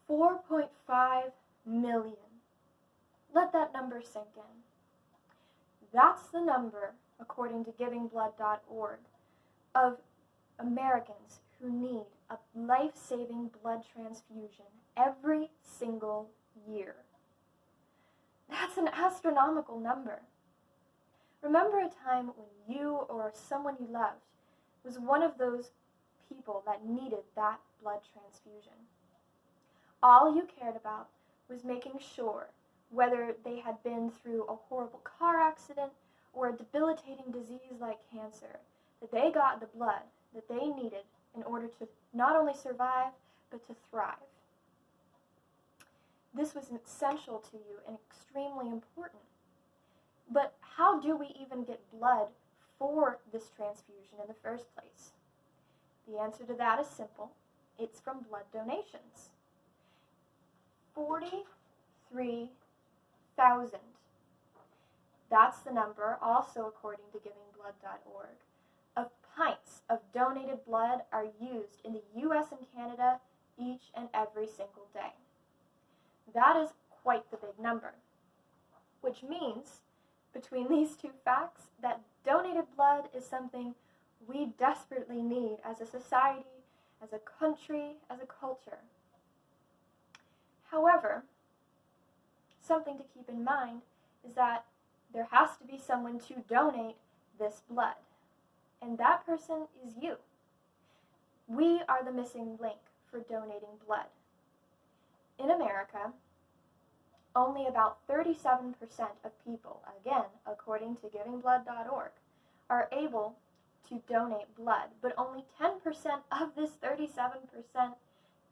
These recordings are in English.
4.5 million. Let that number sink in. That's the number, according to GivingBlood.org, of Americans who need a life-saving blood transfusion every single year. That's an astronomical number. Remember a time when you or someone you loved was one of those people that needed that blood transfusion. All you cared about was making sure, whether they had been through a horrible car accident or a debilitating disease like cancer, that they got the blood that they needed in order to not only survive, but to thrive. This was essential to you and extremely important. But how do we even get blood for this transfusion in the first place? The answer to that is simple. It's from blood donations. 43,000. That's the number, also according to GivingBlood.org, of pints of donated blood are used in the U.S. and Canada each and every single day. That is quite the big number, which means, between these two facts, that donated blood is something we desperately need as a society, as a country, as a culture. However, something to keep in mind is that there has to be someone to donate this blood, and that person is you. We are the missing link for donating blood. In America, only about 37% of people, again, according to GivingBlood.org, are able to donate blood, but only 10% of this 37%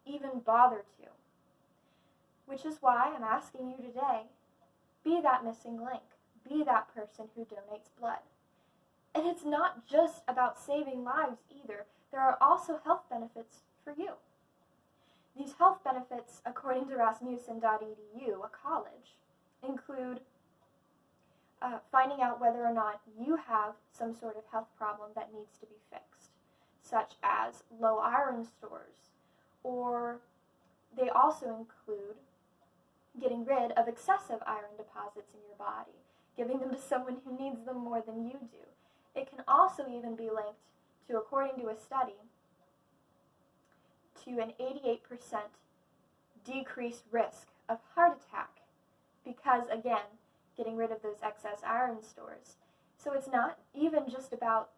even bother to. Which is why I'm asking you today, be that missing link, be that person who donates blood. And it's not just about saving lives either, there are also health benefits for you. These health benefits, according to Rasmussen.edu, a college, include finding out whether or not you have some sort of health problem that needs to be fixed, such as low iron stores, or they also include getting rid of excessive iron deposits in your body, giving them to someone who needs them more than you do. It can also even be linked to, according to a study, to an 88% decreased risk of heart attack because, again, getting rid of those excess iron stores. So it's not even just about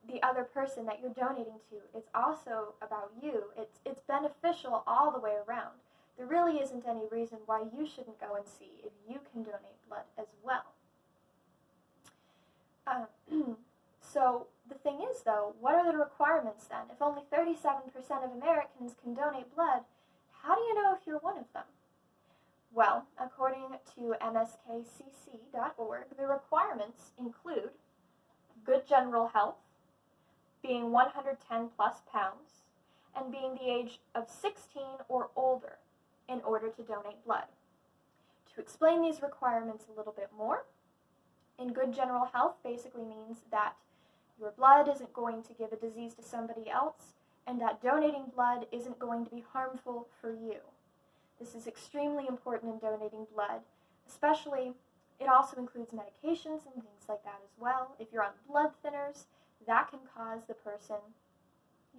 the other person that you're donating to. It's also about you. It's beneficial all the way around. There really isn't any reason why you shouldn't go and see if you can donate blood as well. So the thing is, though, what are the requirements then? If only 37% of Americans can donate blood, how do you know if you're one of them? Well, according to mskcc.org, the requirements include good general health, being 110 plus pounds, and being the age of 16 or older in order to donate blood. To explain these requirements a little bit more, in good general health basically means that your blood isn't going to give a disease to somebody else, and that donating blood isn't going to be harmful for you. This is extremely important in donating blood, especially it also includes medications and things like that as well. If you're on blood thinners, that can cause the person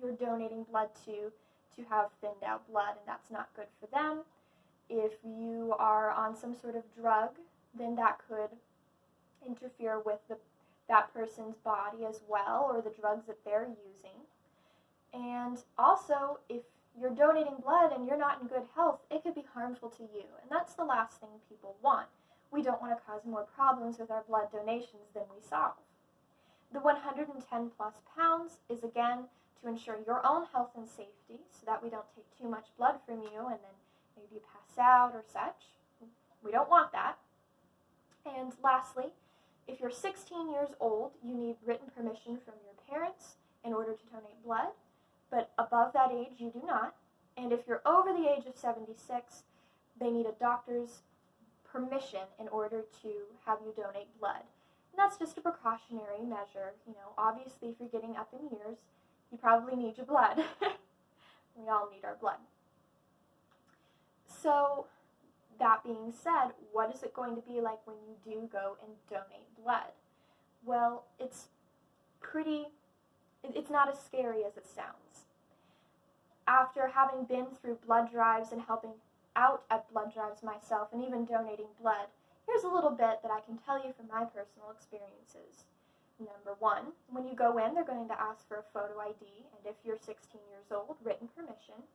you're donating blood to have thinned out blood, and that's not good for them. If you are on some sort of drug, then that could interfere with that person's body as well, or the drugs that they're using. And also, if you're donating blood and you're not in good health, it could be harmful to you, and that's the last thing people want. We don't want to cause more problems with our blood donations than we solve. The 110 plus pounds is again to ensure your own health and safety so that we don't take too much blood from you and then maybe you pass out or such. We don't want that. And lastly, if you're 16 years old, you need written permission from your parents in order to donate blood, but above that age you do not. And if you're over the age of 76, they need a doctor's permission in order to have you donate blood. And that's just a precautionary measure. You know, obviously if you're getting up in years, you probably need your blood. We all need our blood. So that being said, what is it going to be like when you do go and donate blood? Well, it's not as scary as it sounds. After having been through blood drives and helping out at blood drives myself and even donating blood, here's a little bit that I can tell you from my personal experiences. Number one, when you go in, they're going to ask for a photo ID, and if you're 16 years old, written permission.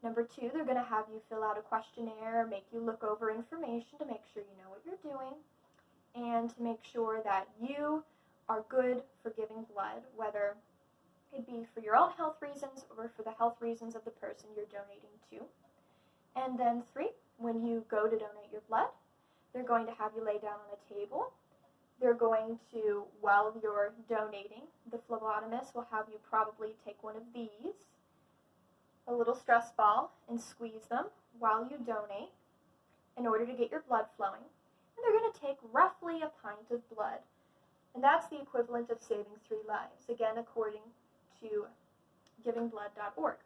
Number two, they're going to have you fill out a questionnaire, make you look over information to make sure you know what you're doing, and to make sure that you are good for giving blood, whether it be for your own health reasons or for the health reasons of the person you're donating to. And then three, when you go to donate your blood, they're going to have you lay down on a table. They're going to, while you're donating, the phlebotomist will have you probably take one of these, a little stress ball, and squeeze them while you donate in order to get your blood flowing. And they're going to take roughly a pint of blood. And that's the equivalent of saving 3 lives, again, according to givingblood.org.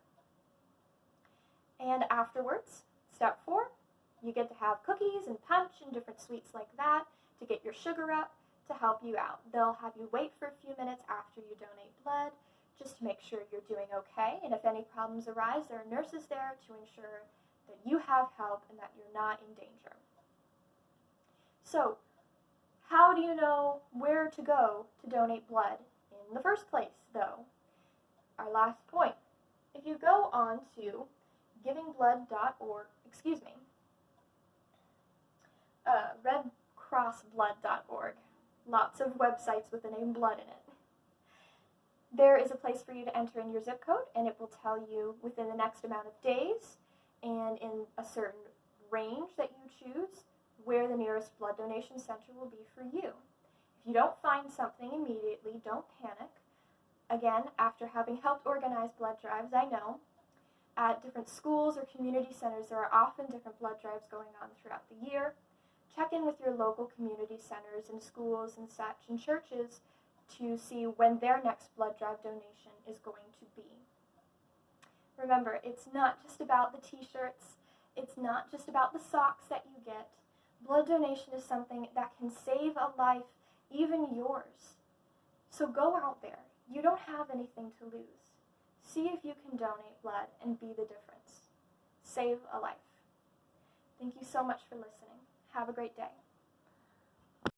And afterwards, step 4, you get to have cookies and punch and different sweets like that to get your sugar up to help you out. They'll have you wait for a few minutes after you donate blood just to make sure you're doing okay. And if any problems arise, there are nurses there to ensure that you have help and that you're not in danger. So, how do you know where to go to donate blood in the first place, though? Our last point. If you go on to givingblood.org, redcrossblood.org, lots of websites with the name blood in it. There is a place for you to enter in your zip code, and it will tell you within the next amount of days and in a certain range that you choose where the nearest blood donation center will be for you. If you don't find something immediately, don't panic. Again, after having helped organize blood drives, I know at different schools or community centers there are often different blood drives going on throughout the year. Check in with your local community centers and schools and such and churches to see when their next blood drive donation is going to be. Remember, it's not just about the t-shirts, it's not just about the socks that you get. Blood donation is something that can save a life, even yours. So go out there. You don't have anything to lose. See if you can donate blood and be the difference. Save a life. Thank you so much for listening. Have a great day.